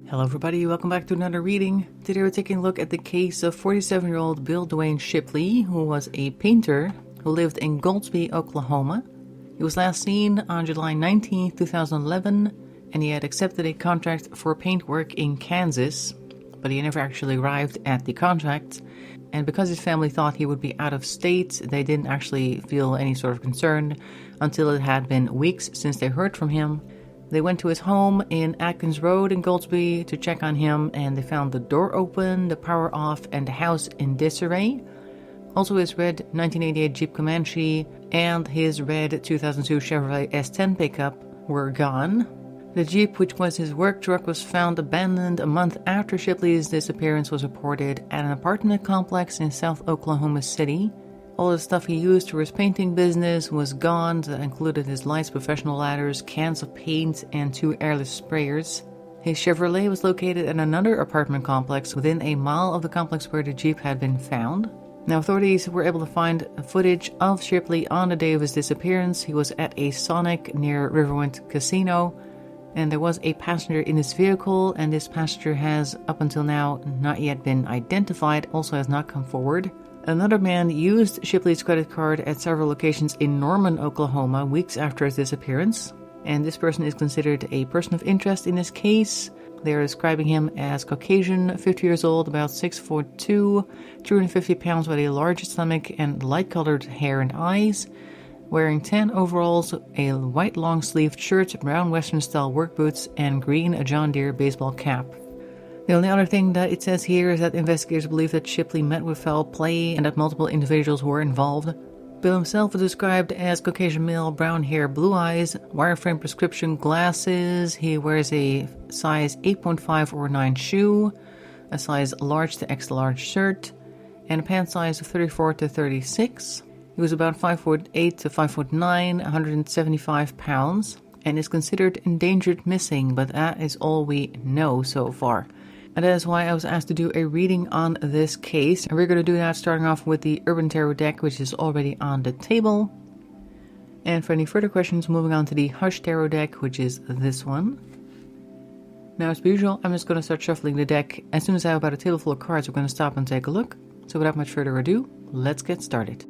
Hello everybody, welcome back to another reading. Today we're taking a look at the case of 47-year-old Bill Dwayne Shipley, who was a painter who lived in Goldsby, Oklahoma. He was last seen on July 19, 2011, and he had accepted a contract for paintwork in Kansas, but he never actually arrived at the contract. And because his family thought he would be out of state, they didn't actually feel any sort of concern until it had been weeks since they heard from him. They went to his home in Atkins Road in Goldsby to check on him, and they found the door open, the power off, and the house in disarray. Also his red 1988 Jeep Comanche and his red 2002 Chevrolet S10 pickup were gone. The Jeep, which was his work truck, was found abandoned a month after Shipley's disappearance was reported at an apartment complex in South Oklahoma City. All the stuff he used for his painting business was gone. That included his lights, professional ladders, cans of paint, and 2 airless sprayers. His Chevrolet was located at another apartment complex within a mile of the complex where the Jeep had been found. Now, authorities were able to find footage of Shipley on the day of his disappearance. He was at a Sonic near Riverwind Casino, and there was a passenger in his vehicle, and this passenger has, up until now, not yet been identified, also has not come forward. Another man used Shipley's credit card at several locations in Norman, Oklahoma, weeks after his disappearance, and this person is considered a person of interest in this case. They are describing him as Caucasian, 50 years old, about 6'2", 250 pounds with a large stomach and light-colored hair and eyes, wearing tan overalls, a white long-sleeved shirt, brown Western-style work boots, and green John Deere baseball cap. The only other thing that it says here is that investigators believe that Shipley met with foul play and that multiple individuals were involved. Bill himself was described as Caucasian male, brown hair, blue eyes, wireframe prescription glasses. He wears a size 8.5 or 9 shoe, a size large to extra large shirt, and a pant size of 34 to 36. He was about 5'8" to 5'9", 175 pounds, and is considered endangered missing, but that is all we know so far. And that is why I was asked to do a reading on this case. And we're going to do that starting off with the Urban Tarot deck, which is already on the table. And for any further questions, moving on to the Hush Tarot deck, which is this one. Now, as per usual, I'm just going to start shuffling the deck. As soon as I have about a table full of cards, we're going to stop and take a look. So without much further ado, let's get started.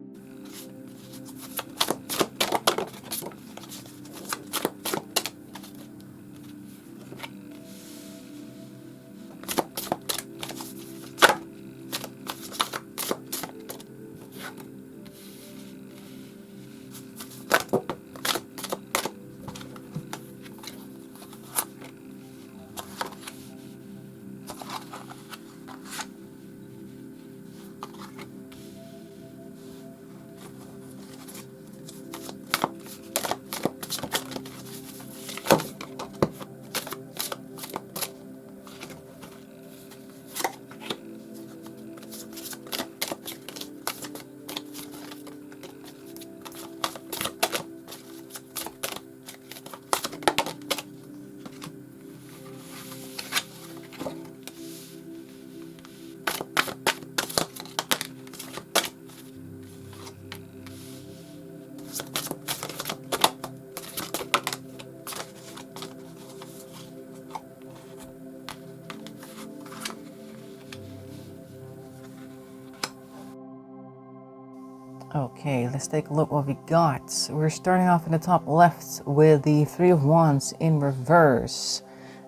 Okay, let's take a look what we got. We're starting off in the top left with the 3 of Wands in reverse.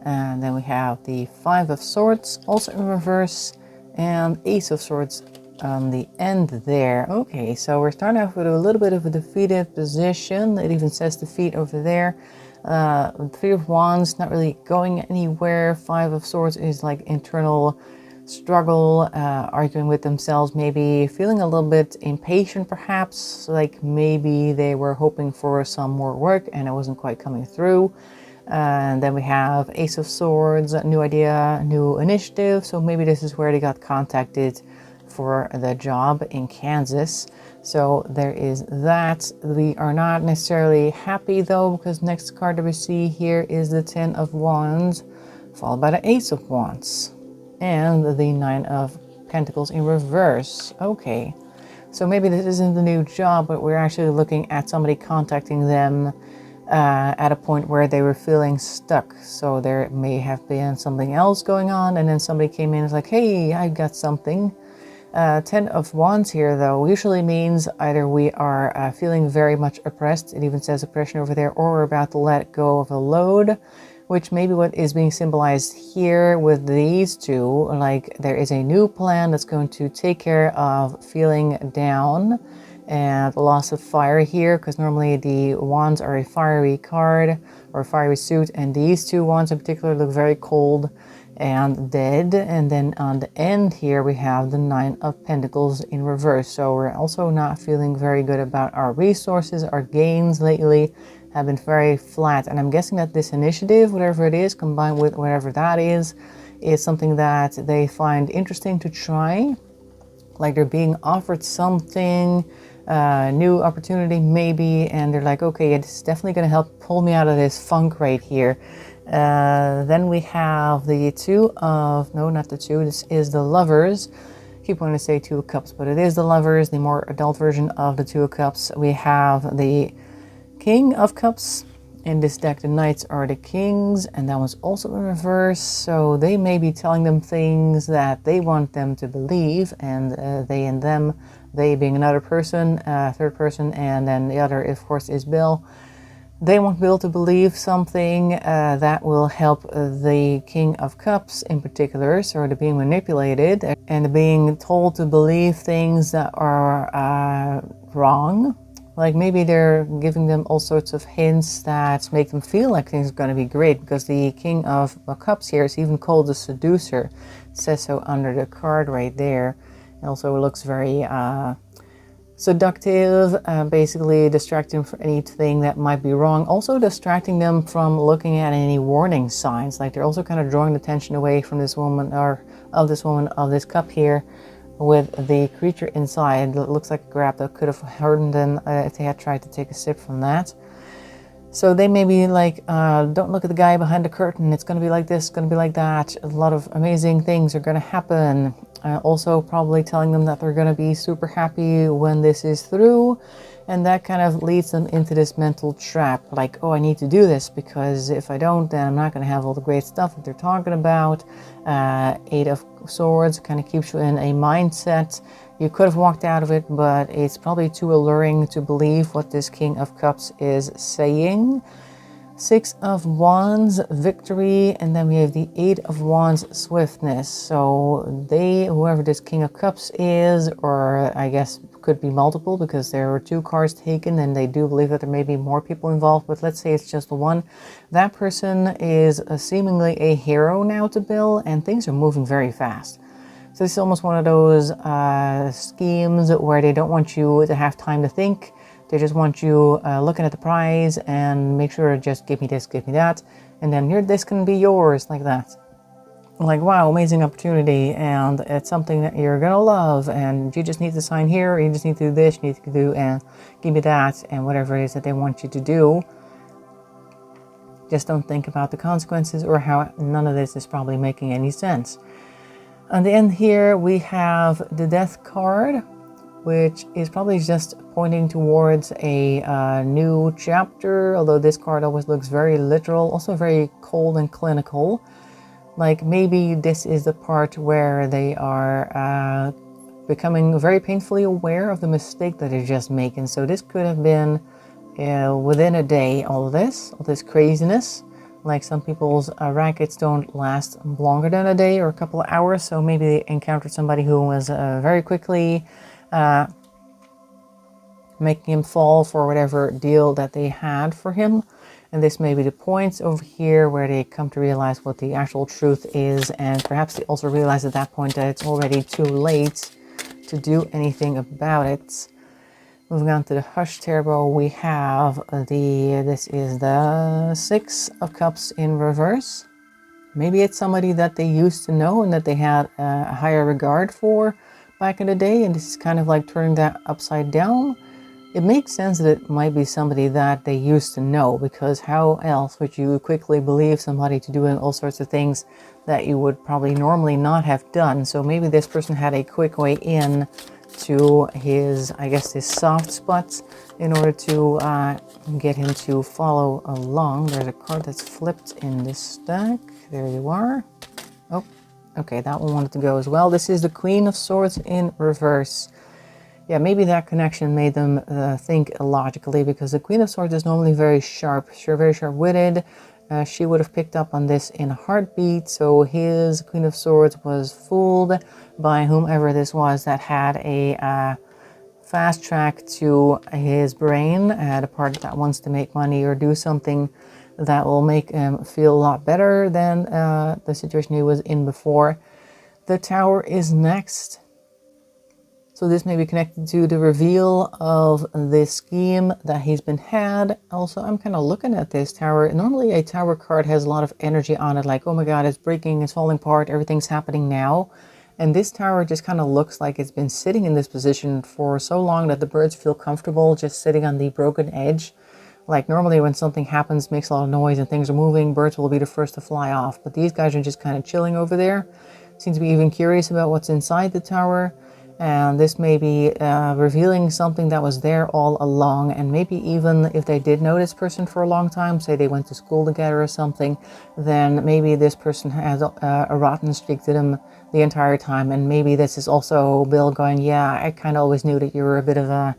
And then we have the 5 of Swords also in reverse. And Ace of Swords on the end there. Okay, so we're starting off with a little bit of a defeated position. It even says defeat over there. 3 of Wands, not really going anywhere. 5 of Swords is like internal struggle, arguing with themselves, maybe feeling a little bit impatient perhaps, like maybe they were hoping for some more work and it wasn't quite coming through. And then we have Ace of Swords, new idea, new initiative, so maybe this is where they got contacted for the job in Kansas. So there is that. We are not necessarily happy though, because next card that we see here is the 10 of Wands, followed by the Ace of Wands. And the 9 of Pentacles in reverse. Okay, so maybe this isn't the new job, but we're actually looking at somebody contacting them at a point where they were feeling stuck. So there may have been something else going on, and then somebody came in and was like, hey, I got something. 10 of Wands here, though, usually means either we are feeling very much oppressed, it even says oppression over there, or we're about to let go of a load, which may be what is being symbolized here with these two. Like there is a new plan that's going to take care of feeling down and loss of fire here, because normally the wands are a fiery card or a fiery suit, and these two wands in particular look very cold and dead. And then on the end here we have the 9 of Pentacles in reverse, so we're also not feeling very good about our resources. Our gains lately have been very flat, and I'm guessing that this initiative, whatever it is, combined with whatever that is something that they find interesting to try. Like they're being offered something, new opportunity maybe, and they're like, okay, it's definitely going to help pull me out of this funk right here. Then we have the two of, no, not the two, this is the Lovers. Keep wanting to say Two of Cups, but it is the Lovers, the more adult version of the Two of Cups. We have the King of Cups. In this deck, the Knights are the Kings, and that was also in reverse, so they may be telling them things that they want them to believe, and they and them, they being another person, third person, and then the other, of course, is Bill. They want Bill to believe something that will help the King of Cups in particular, so they're being manipulated and being told to believe things that are wrong. Like maybe they're giving them all sorts of hints that make them feel like things are going to be great, because the King of Cups here is even called the Seducer. It says so under the card right there. It also looks very seductive, basically distracting from anything that might be wrong. Also distracting them from looking at any warning signs. Like they're also kind of drawing the attention away from this woman, or of this cup here, with the creature inside. It looks like a grab that could have hurt them if they had tried to take a sip from that. So they may be like, don't look at the guy behind the curtain, it's going to be like this, it's going to be like that, a lot of amazing things are going to happen. Also probably telling them that they're going to be super happy when this is through, and that kind of leads them into this mental trap, like, oh, I need to do this, because if I don't, then I'm not going to have all the great stuff that they're talking about. 8 of Swords kind of keeps you in a mindset. You could have walked out of it, but it's probably too alluring to believe what this King of Cups is saying. 6 of Wands, victory, and then we have the 8 of Wands, swiftness. So they, whoever this King of Cups is, or I guess could be multiple, because there were 2 cards taken and they do believe that there may be more people involved, but let's say it's just the one. That person is seemingly a hero now to Bill, and things are moving very fast. So this is almost one of those schemes where they don't want you to have time to think. They just want you looking at the prize and make sure to just give me this, give me that, and then here, this can be yours, like that. Like, wow, amazing opportunity, and it's something that you're gonna love, and you just need to sign here, or you just need to do this, you need to do, and give me that, and whatever it is that they want you to do. Just don't think about the consequences, or how none of this is probably making any sense. On the end here, we have the Death card, which is probably just pointing towards a new chapter, although this card always looks very literal, also very cold and clinical. Like maybe this is the part where they are becoming very painfully aware of the mistake that they're just making. So this could have been within a day, all this craziness. Like some people's rackets don't last longer than a day or a couple of hours, so maybe they encountered somebody who was very quickly making him fall for whatever deal that they had for him. And this may be the points over here where they come to realize what the actual truth is, and perhaps they also realize at that point that it's already too late to do anything about it. Moving on to the Hush Tarot, we have this is the 6 of Cups in reverse. Maybe it's somebody that they used to know and that they had a higher regard for back in the day, and this is kind of like turning that upside down. It makes sense that it might be somebody that they used to know, because how else would you quickly believe somebody to doing all sorts of things that you would probably normally not have done? So maybe this person had a quick way in to his, I guess, his soft spots in order to get him to follow along. There's a card that's flipped in this stack. There you are. Oh, okay, that one wanted to go as well. This is the Queen of Swords in reverse. Yeah, maybe that connection made them think illogically, because the Queen of Swords is normally very sharp. She's very sharp-witted. She would have picked up on this in a heartbeat, so his Queen of Swords was fooled by whomever this was that had a fast track to his brain, the part that wants to make money or do something that will make him feel a lot better than the situation he was in before. The Tower is next. So this may be connected to the reveal of this scheme that he's been had. Also, I'm kind of looking at this tower. Normally a tower card has a lot of energy on it, like, oh my god, it's breaking, it's falling apart, everything's happening now. And this tower just kind of looks like it's been sitting in this position for so long that the birds feel comfortable just sitting on the broken edge. Like normally when something happens, makes a lot of noise and things are moving, birds will be the first to fly off. But these guys are just kind of chilling over there. Seem to be even curious about what's inside the tower. And this may be revealing something that was there all along. And maybe even if they did know this person for a long time, say they went to school together or something, then maybe this person has a rotten streak to them the entire time. And maybe this is also Bill going, yeah, I kind of always knew that you were a bit of a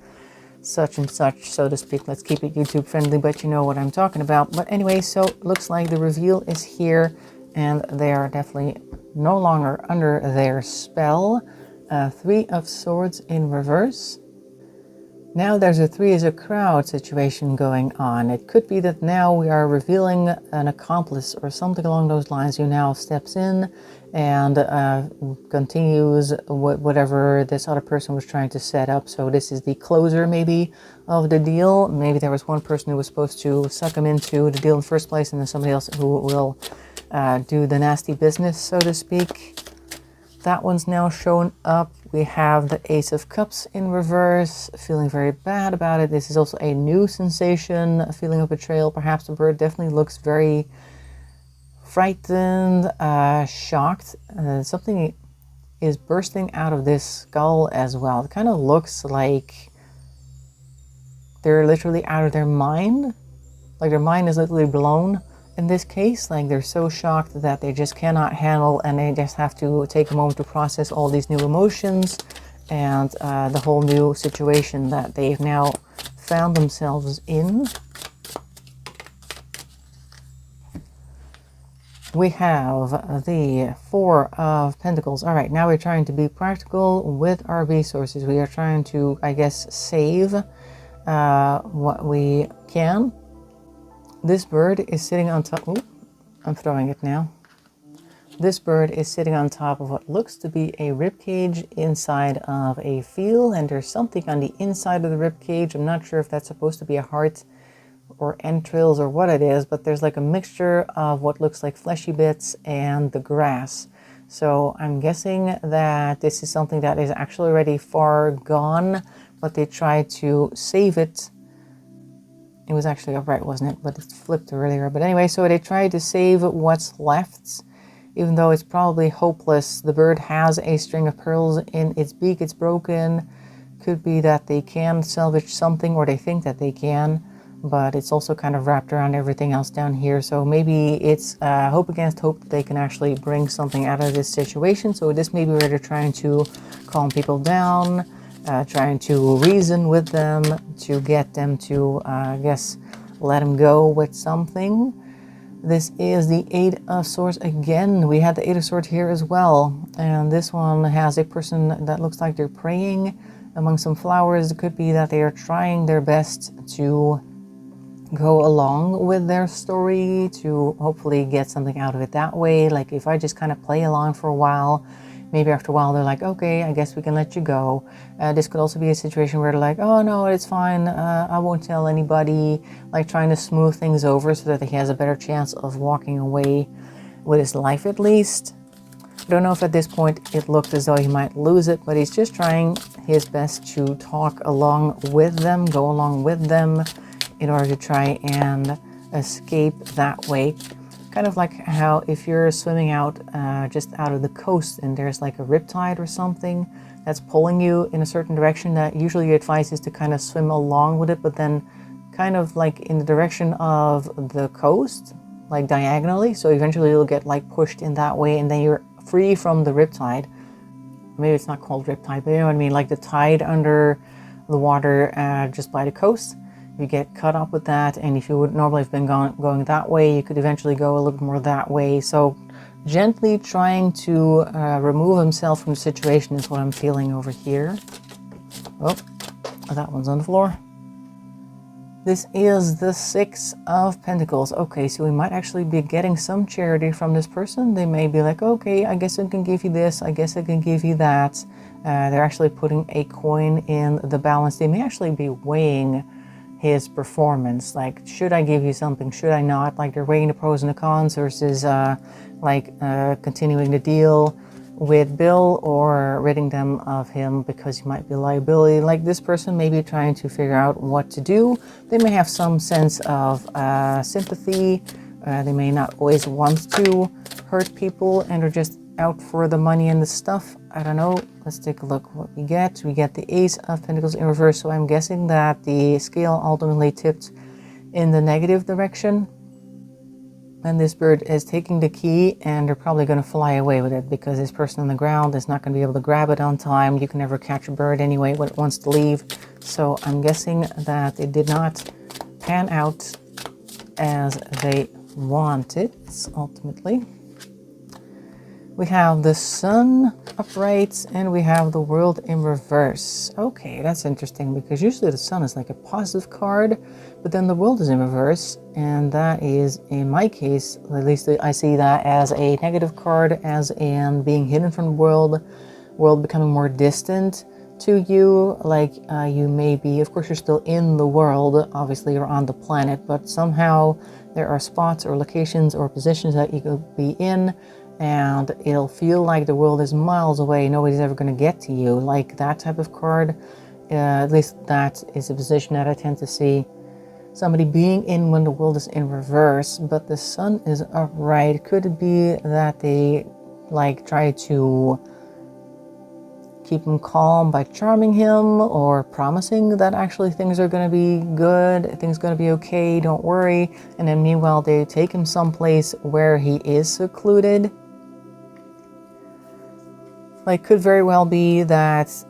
such and such, so to speak. Let's keep it YouTube friendly, but you know what I'm talking about. But anyway, so it looks like the reveal is here, and they are definitely no longer under their spell. Three of Swords in reverse. Now there's a three as a crowd situation going on. It could be that now we are revealing an accomplice or something along those lines who now steps in and continues whatever this other person was trying to set up. So this is the closer maybe of the deal. Maybe there was one person who was supposed to suck him into the deal in the first place, and then somebody else who will do the nasty business, so to speak. That one's now shown up. We have the Ace of Cups in reverse, feeling very bad about it. This is also a new sensation, a feeling of betrayal. Perhaps the bird definitely looks very frightened, shocked. Something is bursting out of this skull as well. It kind of looks like they're literally out of their mind. Like their mind is literally blown. In this case, like they're so shocked that they just cannot handle, and they just have to take a moment to process all these new emotions and the whole new situation that they've now found themselves in. We have the Four of Pentacles. All right, now we're trying to be practical with our resources. We are trying to, I guess, save what we can. This bird is sitting on top. Ooh, I'm throwing it now. This bird is sitting on top of what looks to be a rib cage inside of a field, and there's something on the inside of the rib cage. I'm not sure if that's supposed to be a heart or entrails or what it is, but there's like a mixture of what looks like fleshy bits and the grass. So I'm guessing that this is something that is actually already far gone, but they tried to save it. It was actually upright, wasn't it? But it flipped earlier. But anyway, so they tried to save what's left, even though it's probably hopeless. The bird has a string of pearls in its beak. It's broken. Could be that they can salvage something, or they think that they can, but it's also kind of wrapped around everything else down here. So maybe it's hope against hope that they can actually bring something out of this situation. So this may be where they're trying to calm people down, trying to reason with them to get them to, I guess, let them go with something. This is the Eight of Swords again. We had the Eight of Swords here as well. And this one has a person that looks like they're praying among some flowers. It could be that they are trying their best to go along with their story, to hopefully get something out of it that way. Like if I just kind of play along for a while, maybe after a while they're like, okay, I guess we can let you go. This could also be a situation where they're like, oh no, it's fine, I won't tell anybody, like trying to smooth things over so that he has a better chance of walking away with his life at least. I don't know if at this point it looked as though he might lose it, but he's just trying his best to talk along with them, go along with them in order to try and escape that way. Kind of like how if you're swimming out just out of the coast and there's like a riptide or something, that's pulling you in a certain direction, that usually your advice is to kind of swim along with it, but then kind of like in the direction of the coast, like diagonally. So eventually you'll get like pushed in that way, and then you're free from the riptide. Maybe it's not called riptide, but you know what I mean, like the tide under the water just by the coast. You get caught up with that, and if you would normally have been going that way, you could eventually go a little bit more that way. So gently trying to remove himself from the situation is what I'm feeling over here. Oh, that one's on the floor. This is the Six of Pentacles. Okay, so we might actually be getting some charity from this person. They may be like, okay, I guess I can give you this, I guess I can give you that. They're actually putting a coin in the balance. They may actually be weighing his performance. Like, should I give you something? Should I not? Like, they're weighing the pros and the cons versus continuing the deal with Bill or ridding them of him because he might be a liability. Like, this person may be trying to figure out what to do. They may have some sense of sympathy. They may not always want to hurt people and are just out for the money and the stuff. I don't know. Let's take a look what we get. We get the Ace of Pentacles in reverse, so I'm guessing that the scale ultimately tipped in the negative direction. And this bird is taking the key, and they're probably going to fly away with it because this person on the ground is not going to be able to grab it on time. You can never catch a bird anyway when it wants to leave. So I'm guessing that it did not pan out as they wanted, ultimately. We have the Sun upright, and we have the World in reverse. Okay, that's interesting because usually the Sun is like a positive card, but then the World is in reverse, and that is, in my case, at least I see that as a negative card, as in being hidden from the world becoming more distant to you. Like, you may be, of course you're still in the world, obviously you're on the planet, but somehow there are spots or locations or positions that you could be in, and it'll feel like the world is miles away, nobody's ever going to get to you. Like that type of card, at least that is a position that I tend to see somebody being in when the world is in reverse. But the Sun is upright. Could it be that they like try to keep him calm by charming him or promising that actually things are going to be good, things are going to be okay, don't worry, and then meanwhile they take him someplace where he is secluded? Like, could very well be that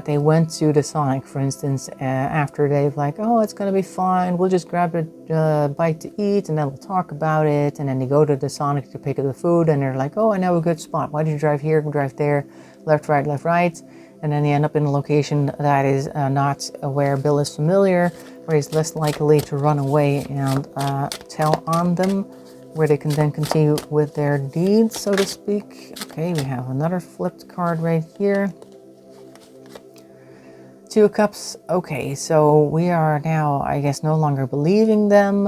they went to the Sonic, for instance, after they've like, oh, it's gonna be fine, we'll just grab a bite to eat and then we'll talk about it, and then they go to the Sonic to pick up the food, and they're like, oh, I know a good spot, why did you drive here, drive there, left, right, and then they end up in a location that is not where Bill is familiar, where he's less likely to run away and tell on them, where they can then continue with their deeds, so to speak. Okay, we have another flipped card right here. Two of Cups. Okay, so we are now, I guess, no longer believing them.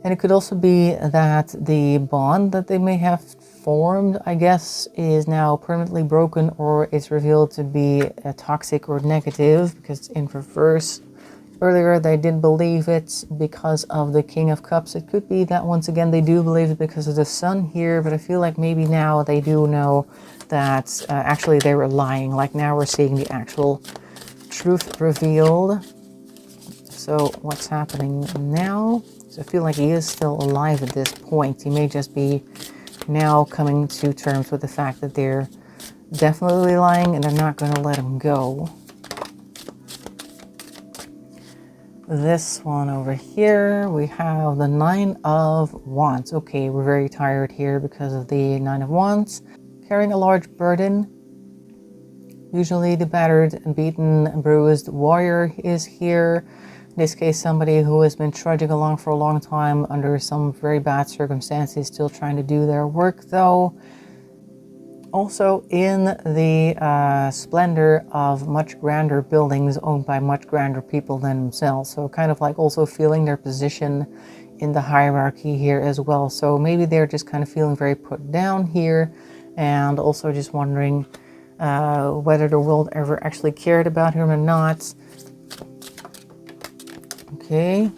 And it could also be that the bond that they may have formed, I guess, is now permanently broken, or it's revealed to be toxic or negative because it's in reverse. Earlier they did believe it because of the King of Cups. It could be that once again they do believe it because of the Sun here, but I feel like maybe now they do know that actually they were lying. Like, now we're seeing the actual truth revealed. So what's happening now? So I feel like he is still alive at this point. He may just be now coming to terms with the fact that they're definitely lying and they're not going to let him go. This one over here, we have the Nine of Wands. Okay, we're very tired here because of the Nine of Wands. Carrying a large burden. Usually the battered and beaten and bruised warrior is here. In this case, somebody who has been trudging along for a long time under some very bad circumstances, still trying to do their work though. Also in the splendor of much grander buildings owned by much grander people than themselves. So kind of like also feeling their position in the hierarchy here as well. So maybe they're just kind of feeling very put down here, and also just wondering whether the world ever actually cared about him or not. Okay.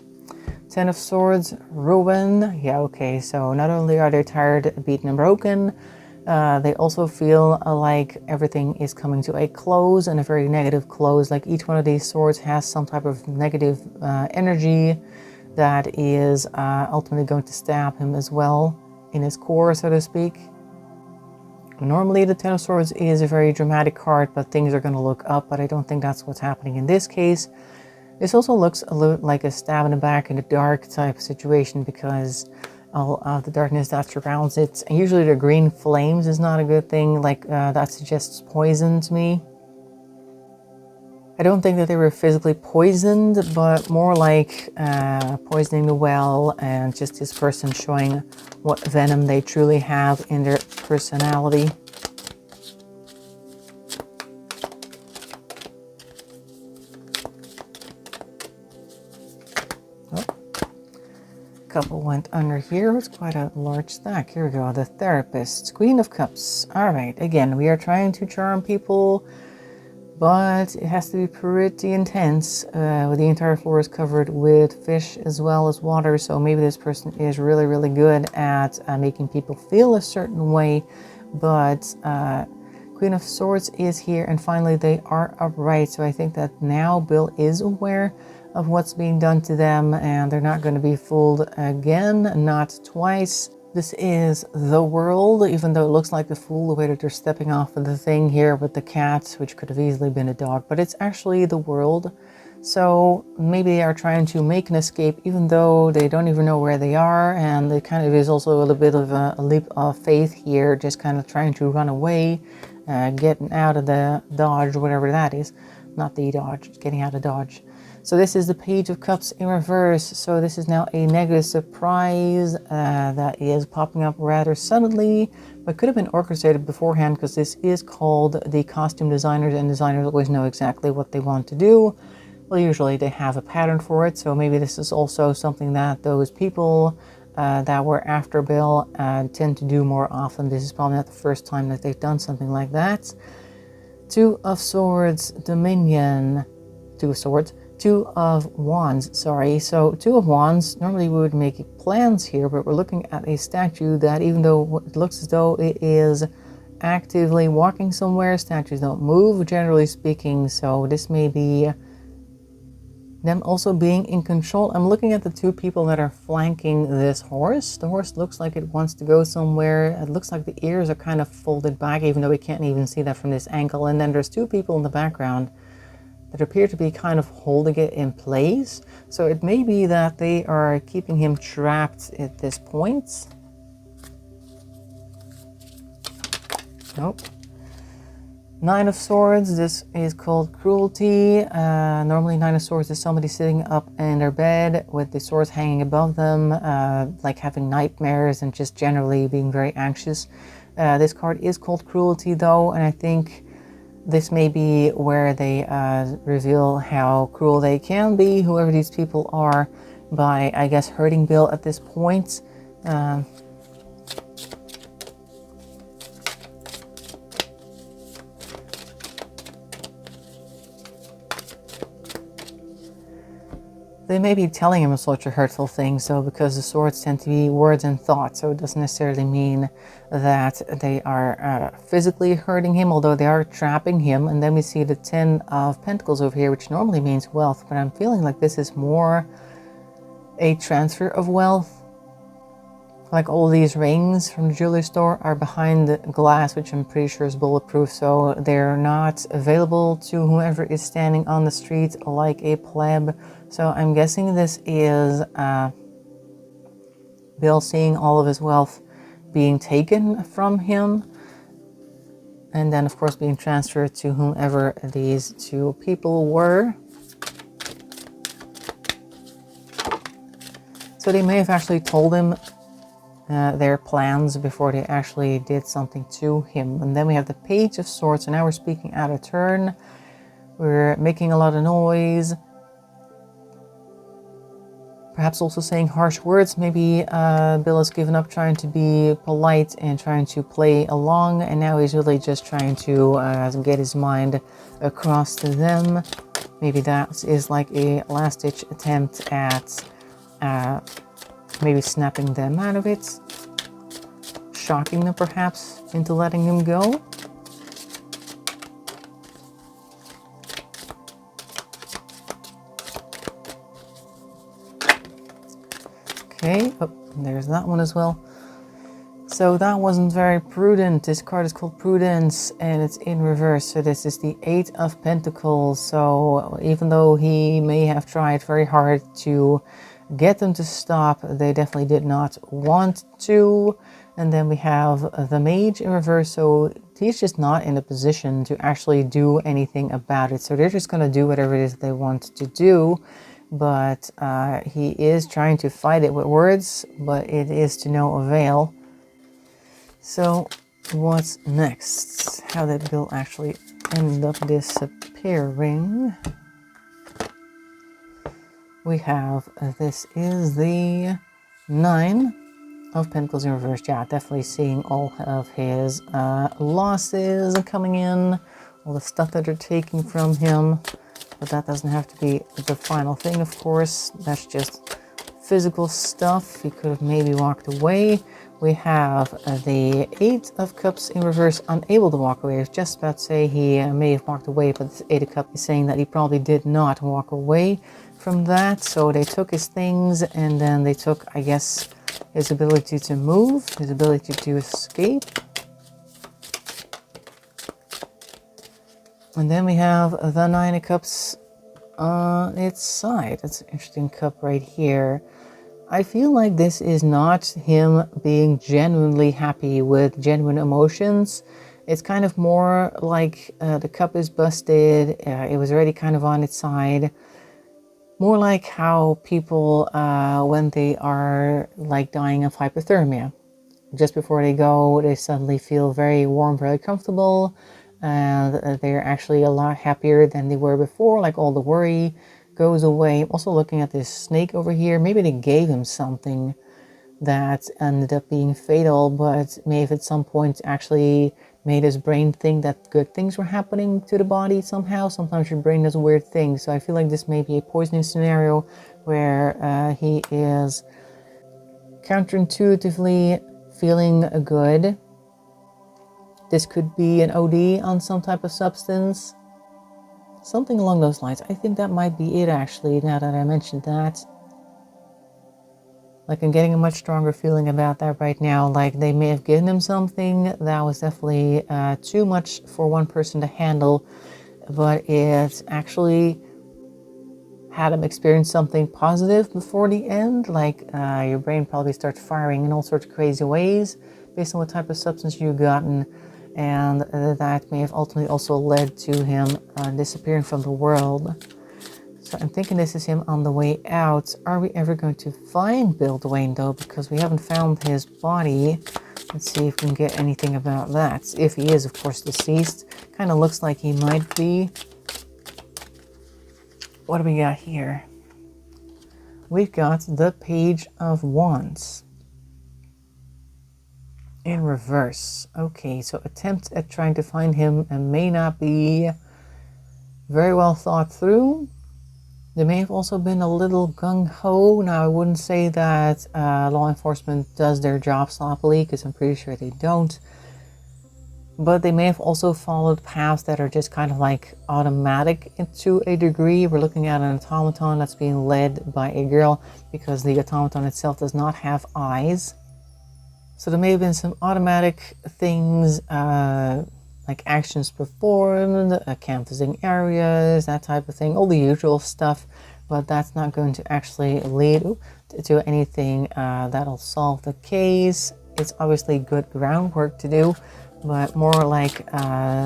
Ten of Swords, ruin. Yeah, okay, so not only are they tired, beaten, and broken, They also feel like everything is coming to a close, and a very negative close. Like each one of these swords has some type of negative energy that is ultimately going to stab him as well in his core, so to speak. Normally the Ten of Swords is a very dramatic card, but things are going to look up, but I don't think that's what's happening in this case. This also looks a little like a stab in the back in the dark type situation, because all of the darkness that surrounds it. And usually the green flames is not a good thing, like that suggests poison to me. I don't think that they were physically poisoned, but more like poisoning the well, and just this person showing what venom they truly have in their personality. Oh. Couple went under here. It's quite a large stack. Here we go. The Therapist, Queen of Cups. All right. Again, we are trying to charm people, but it has to be pretty intense. The entire floor is covered with fish as well as water, so maybe this person is really, really good at making people feel a certain way. But Queen of Swords is here, and finally they are upright. So I think that now Bill is aware of what's being done to them, and they're not going to be fooled again, not twice. This is the world, even though it looks like the fool, the way that they're stepping off of the thing here with the cat, which could have easily been a dog, but it's actually the world. So maybe they are trying to make an escape, even though they don't even know where they are, and it kind of is also a little bit of a leap of faith here, just kind of trying to run away, getting out of the Dodge, whatever that is. Not the Dodge, getting out of Dodge. So this is the Page of Cups in reverse. So this is now a negative surprise that is popping up rather suddenly, but could have been orchestrated beforehand, because this is called the costume designers, and designers always know exactly what they want to do. Well, usually they have a pattern for it, so maybe this is also something that those people that were after Bill tend to do more often. This is probably not the first time that they've done something like that. Two of Swords, Dominion. Two of Swords. Two of Wands, sorry. So Two of Wands, normally we would make plans here, but we're looking at a statue that, even though it looks as though it is actively walking somewhere, statues don't move, generally speaking, so this may be them also being in control. I'm looking at the two people that are flanking this horse. The horse looks like it wants to go somewhere. It looks like the ears are kind of folded back, even though we can't even see that from this angle. And then there's two people in the background that appear to be kind of holding it in place. So it may be that they are keeping him trapped at this point. Nope. Nine of Swords, this is called Cruelty. Normally Nine of Swords is somebody sitting up in their bed with the swords hanging above them, like having nightmares and just generally being very anxious. This card is called Cruelty though, and I think this may be where they reveal how cruel they can be, whoever these people are, by, I guess, hurting Bill at this point. They may be telling him such a hurtful thing, so because the swords tend to be words and thoughts, so it doesn't necessarily mean that they are physically hurting him, although they are trapping him. And then we see the 10 of Pentacles over here, which normally means wealth, but I'm feeling like this is more a transfer of wealth. Like all these rings from the jewelry store are behind the glass, which I'm pretty sure is bulletproof, so they're not available to whoever is standing on the street like a pleb. So I'm guessing this is Bill seeing all of his wealth being taken from him, and then of course being transferred to whomever these two people were. So they may have actually told him their plans before they actually did something to him. And then we have the Page of Swords, and now we're speaking out of turn. We're making a lot of noise. Perhaps also saying harsh words. Maybe Bill has given up trying to be polite and trying to play along, and now he's really just trying to get his mind across to them. Maybe that is like a last-ditch attempt at maybe snapping them out of it. shocking them perhaps into letting him go. Okay, oh, there's that one as well. So that wasn't very prudent. This card is called Prudence and it's in reverse. So this is the Eight of Pentacles. So even though he may have tried very hard to get them to stop, they definitely did not want to. And then we have the Mage in reverse. So he's just not in a position to actually do anything about it. So they're just going to do whatever it is they want to do. But he is trying to fight it with words, but it is to no avail. So what's next? How did Bill actually end up disappearing? We have, this is the Nine of Pentacles in reverse. Yeah, definitely seeing all of his losses coming in, all the stuff that they're taking from him. But that doesn't have to be the final thing, of course. That's just physical stuff. He could have maybe walked away. We have the Eight of Cups in reverse, unable to walk away. I was just about to say he may have walked away, but this Eight of Cups is saying that he probably did not walk away from that. So they took his things, and then they took, I guess, his ability to move, his ability to escape. And then we have the Nine of Cups on its side. That's an interesting cup right here. I feel like this is not him being genuinely happy with genuine emotions. It's kind of more like the cup is busted. It was already kind of on its side. More like how people, when they are like dying of hypothermia, just before they go, they suddenly feel very warm, very comfortable. And they're actually a lot happier than they were before, like all the worry goes away. I'm also looking at this snake over here. Maybe they gave him something that ended up being fatal, but may have at some point actually made his brain think that good things were happening to the body somehow. Sometimes your brain does weird things. So I feel like this may be a poisoning scenario where he is counterintuitively feeling good. This could be an OD on some type of substance. Something along those lines. I think that might be it actually, now that I mentioned that. Like I'm getting a much stronger feeling about that right now. Like they may have given him something that was definitely too much for one person to handle. But it actually had him experience something positive before the end. Like your brain probably starts firing in all sorts of crazy ways based on what type of substance you've gotten. And that may have ultimately also led to him disappearing from the world. So I'm thinking this is him on the way out. Are we ever going to find Bill Dwayne though? Because we haven't found his body. Let's see if we can get anything about that. If he is, of course, deceased. Kind of looks like he might be. What do we got here? We've got the Page of Wands in reverse. Okay, so attempt at trying to find him and may not be very well thought through. There may have also been a little gung-ho. Now, I wouldn't say that law enforcement does their job sloppily, because I'm pretty sure they don't. But they may have also followed paths that are just kind of like automatic to a degree. We're looking at an automaton that's being led by a girl, because the automaton itself does not have eyes. So there may have been some automatic things, like actions performed, canvassing areas, that type of thing, all the usual stuff, but that's not going to actually lead to anything that'll solve the case. It's obviously good groundwork to do, but more like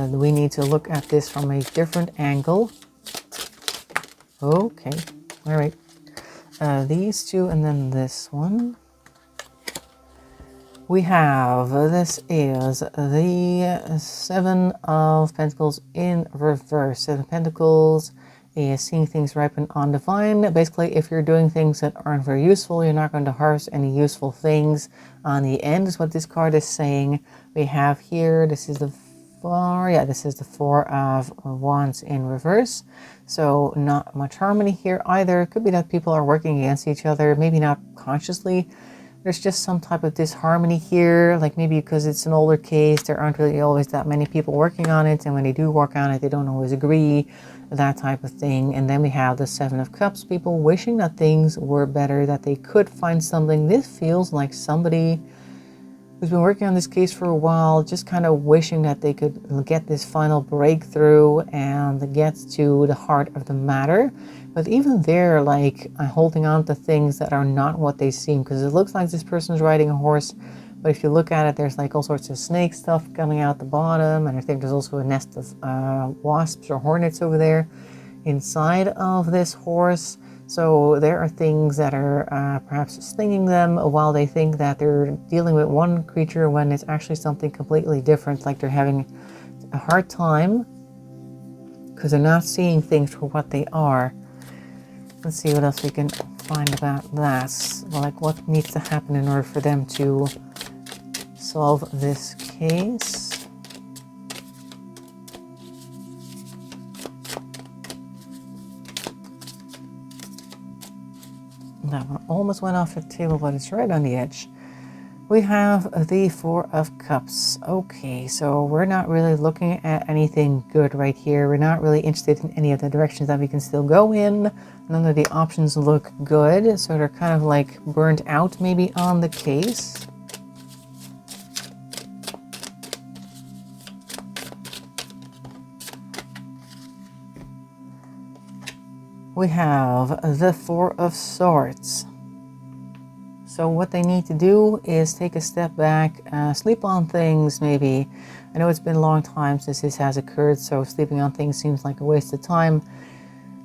we need to look at this from a different angle. Okay, all right. These two and then this one. We have, this is the Seven of Pentacles in reverse. Seven of Pentacles is seeing things ripen on the vine. Basically, if you're doing things that aren't very useful, you're not going to harvest any useful things on the end, is what this card is saying. We have here, this is the this is the Four of Wands in reverse. So not much harmony here either. It could be that people are working against each other, maybe not consciously. there's just some type of disharmony here, like maybe because it's an older case, there aren't really always that many people working on it, and when they do work on it, they don't always agree, that type of thing. And then we have the Seven of Cups, people wishing that things were better, that they could find something. This feels like somebody who's been working on this case for a while, just kind of wishing that they could get this final breakthrough and get to the heart of the matter. But even there, like, holding on to things that are not what they seem, because it looks like this person's riding a horse, but if you look at it, there's like all sorts of snake stuff coming out the bottom, and I think there's also a nest of wasps or hornets over there inside of this horse. So there are things that are perhaps stinging them while they think that they're dealing with one creature when it's actually something completely different, like they're having a hard time because they're not seeing things for what they are. Let's see what else we can find about that. Like what needs to happen in order for them to solve this case. That one almost went off the table, but it's right on the edge. We have the Four of Cups. Okay, so we're not really looking at anything good right here. We're not really interested in any of the directions that we can still go in. None of the options look good, so they're kind of like burnt out maybe on the case. We have the Four of Swords. So what they need to do is take a step back, sleep on things maybe. I know it's been a long time since this has occurred, so sleeping on things seems like a waste of time.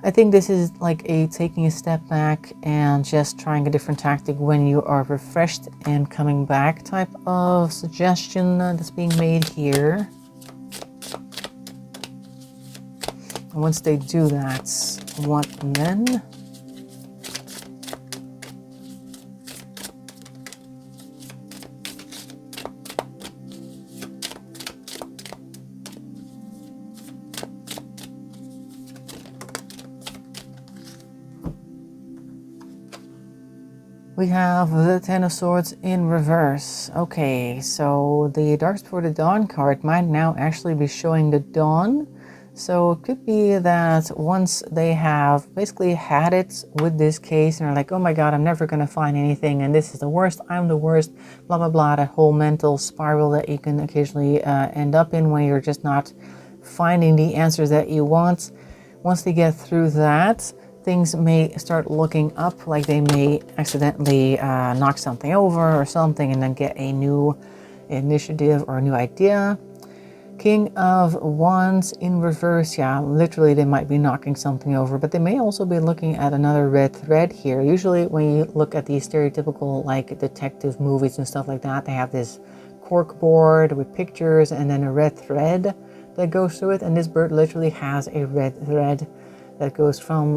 I think this is like a taking a step back and just trying a different tactic when you are refreshed and coming back type of suggestion that's being made here. And once they do that, what then? We have the Ten of Swords in reverse. Okay, so the Dark Before the Dawn card might now actually be showing the dawn. So it could be that once they have basically had it with this case and are like, oh my god, I'm never going to find anything and this is the worst, I'm the worst, blah blah blah, that whole mental spiral that you can occasionally end up in when you're just not finding the answers that you want. Once they get through that, things may start looking up, like they may accidentally knock something over or something and then get a new initiative or a new idea. King of Wands in reverse, yeah, literally they might be knocking something over, but they may also be looking at another red thread here. Usually when you look at these stereotypical like detective movies and stuff like that, they have this cork board with pictures and then a red thread that goes through it, and this bird literally has a red thread that goes from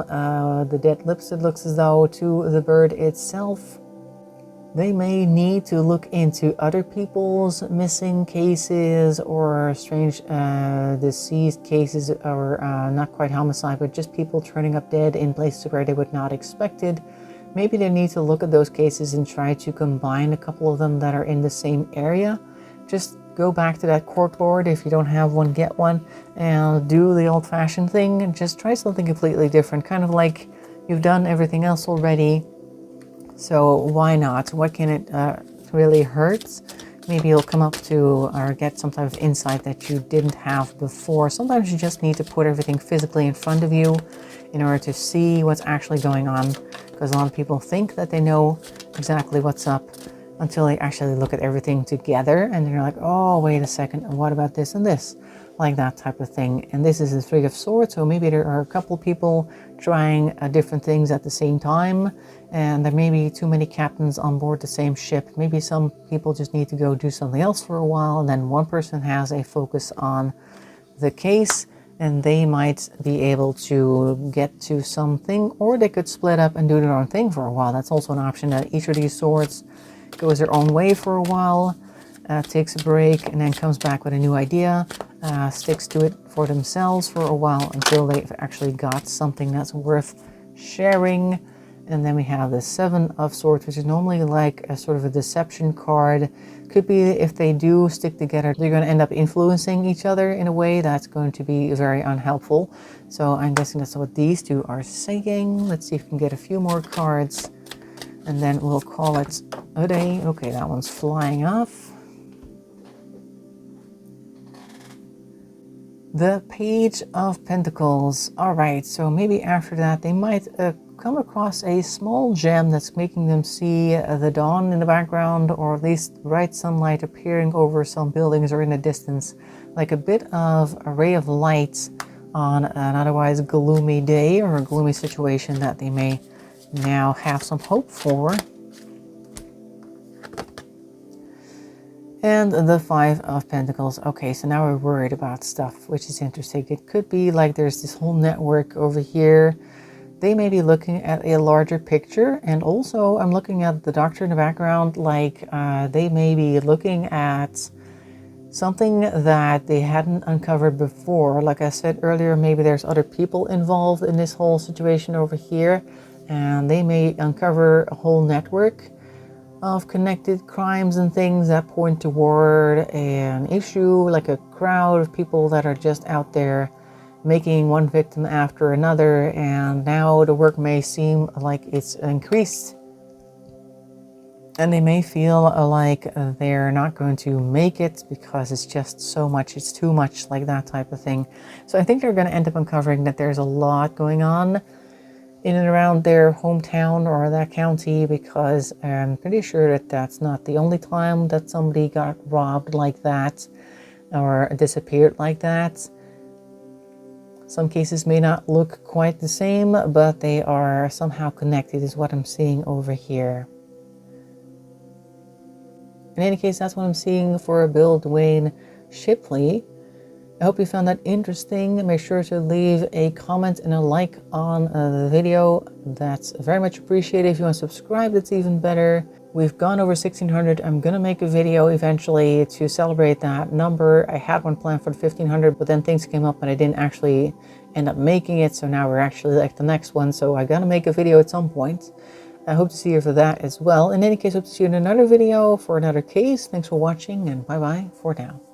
the dead lips, it looks as though, to the bird itself. They may need to look into other people's missing cases or strange deceased cases, or not quite homicide, but just people turning up dead in places where they would not expect it. Maybe they need to look at those cases and try to combine a couple of them that are in the same area. Just go back to that cork board. If you don't have one, get one and do the old-fashioned thing and just try something completely different, kind of like you've done everything else already. So why not? What can it really hurt? Maybe you'll come up to or get some type of insight that you didn't have before. Sometimes you just need to put everything physically in front of you in order to see what's actually going on, because a lot of people think that they know exactly what's up until they actually look at everything together and they're like, oh, wait a second, what about this and this? Like that type of thing. And this is the Three of Swords, so maybe there are a couple people trying different things at the same time, and there may be too many captains on board the same ship. Maybe some people just need to go do something else for a while, and then one person has a focus on the case and they might be able to get to something, or they could split up and do their own thing for a while. That's also an option, that each of these swords goes their own way for a while, takes a break, and then comes back with a new idea, sticks to it for themselves for a while until they've actually got something that's worth sharing. And then we have the Seven of Swords, which is normally like a sort of a deception card. Could be if they do stick together, they're going to end up influencing each other in a way that's going to be very unhelpful. So I'm guessing that's what these two are saying. Let's see if we can get a few more cards, and then we'll call it a day. Okay, that one's flying off. The Page of Pentacles. All right, so maybe after that they might come across a small gem that's making them see the dawn in the background, or at least bright sunlight appearing over some buildings or in the distance, like a bit of a ray of light on an otherwise gloomy day or a gloomy situation that they may now have some hope for. And the Five of Pentacles. Okay, so now we're worried about stuff, which is interesting. It could be like there's this whole network over here. They may be looking at a larger picture, and also I'm looking at the doctor in the background, like they may be looking at something that they hadn't uncovered before. Like I said earlier, maybe there's other people involved in this whole situation over here, and they may uncover a whole network of connected crimes and things that point toward an issue, like a crowd of people that are just out there making one victim after another, and now the work may seem like it's increased, and they may feel like they're not going to make it because it's just so much, it's too much, like that type of thing. So I think they're going to end up uncovering that there's a lot going on in and around their hometown or that county, because I'm pretty sure that that's not the only time that somebody got robbed like that or disappeared like that. Some cases may not look quite the same, but they are somehow connected, is what I'm seeing over here. In any case, that's what I'm seeing for Bill Dwayne Shipley. I hope you found that interesting. Make sure to leave a comment and a like on the video. That's very much appreciated. If you want to subscribe, that's even better. We've gone over 1,600. I'm going to make a video eventually to celebrate that number. I had one planned for the 1,500, but then things came up and I didn't actually end up making it. So now we're actually like the next one. So I got to make a video at some point. I hope to see you for that as well. In any case, hope to see you in another video for another case. Thanks for watching, and bye-bye for now.